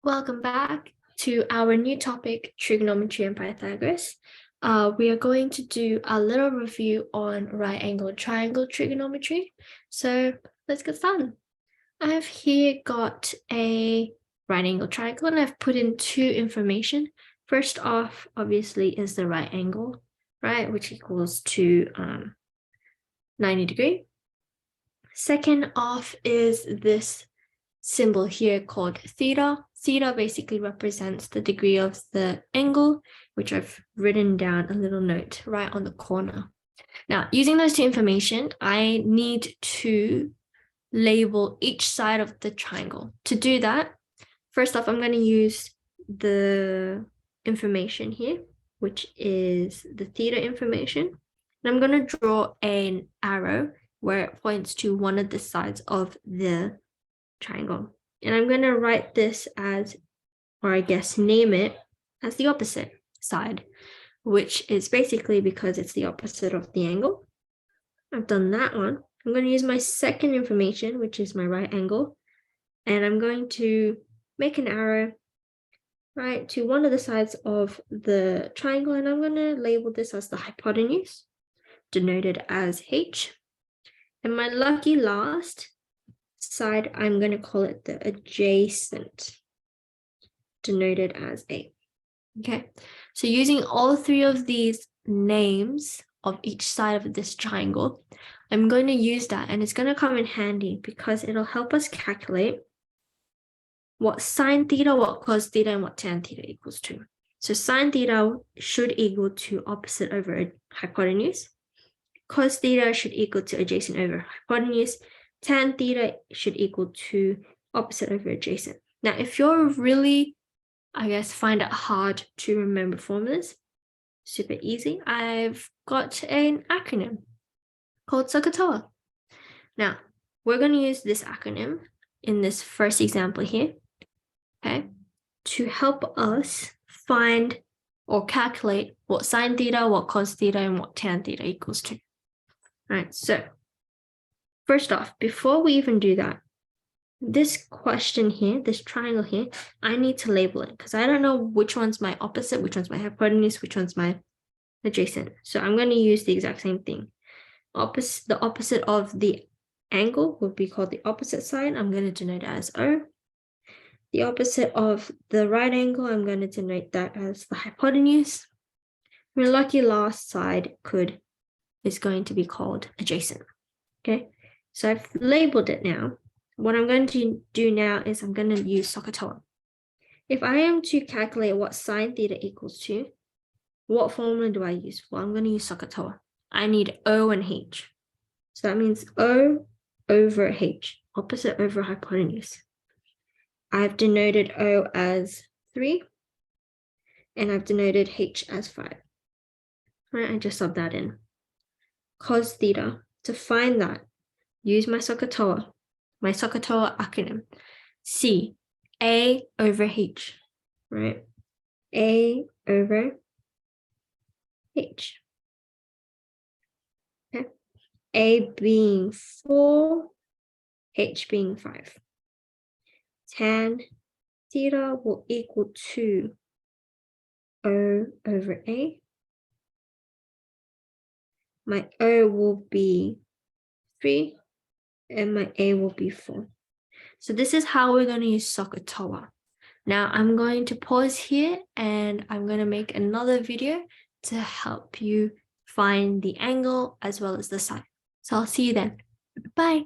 Welcome back to our new topic, trigonometry and Pythagoras. We are going to do a little review on right angle triangle trigonometry. So let's get started. I have here got a right angle triangle and I've put in two information. First off, obviously, is the right angle, right, which equals to 90 degrees. Second off is this symbol here called theta. Theta basically represents the degree of the angle, which I've written down a little note right on the corner. Now, using those two information, I need to label each side of the triangle. To do that, first off, I'm going to use the information here, which is the theta information. And I'm going to draw an arrow where it points to one of the sides of the triangle. And I'm going to write this as, or I guess name it as the opposite side, which is basically because it's the opposite of the angle. I've done that one. I'm going to use my second information, which is my right angle, and I'm going to make an arrow right to one of the sides of the triangle, and I'm going to label this as the hypotenuse, denoted as H. And my lucky last side, I'm going to call it the adjacent, denoted as A. Okay, so using all three of these names of each side of this triangle, I'm going to use that, and it's going to come in handy because it'll help us calculate what sine theta, what cos theta, and what tan theta equals to. So sine theta should equal to opposite over hypotenuse. Cos theta should equal to adjacent over hypotenuse. Tan theta should equal to opposite over adjacent. Now, if you're really, I guess, find it hard to remember formulas, super easy. I've got an acronym called SOHCAHTOA. Now, we're going to use this acronym in this first example here, okay, to help us find or calculate what sine theta, what cos theta, and what tan theta equals to. All right, so first off, before we even do that, this question here, this triangle here, I need to label it because I don't know which one's my opposite, which one's my hypotenuse, which one's my adjacent. So I'm going to use the exact same thing. The opposite of the angle would be called the opposite side. I'm going to denote it as O. The opposite of the right angle, I'm going to denote that as the hypotenuse. My lucky last side is going to be called adjacent. Okay, so I've labeled it now. What I'm going to do now is I'm going to use SOHCAHTOA. If I am to calculate what sine theta equals to, what formula do I use? Well, I'm going to use SOHCAHTOA. I need O and H. So that means O over H, opposite over hypotenuse. I've denoted O as 3, and I've denoted H as 5. Right, I just sub that in. Cos theta, to find that, use my SOHCAHTOA acronym. C, A over H, right? A over H. Okay. A being 4, H being 5. Tan theta will equal to O over A. My O will be 3, and my A will be 4. So this is how we're going to use SOHCAHTOA. Now I'm going to pause here and I'm going to make another video to help you find the angle as well as the side. So I'll see you then. Bye.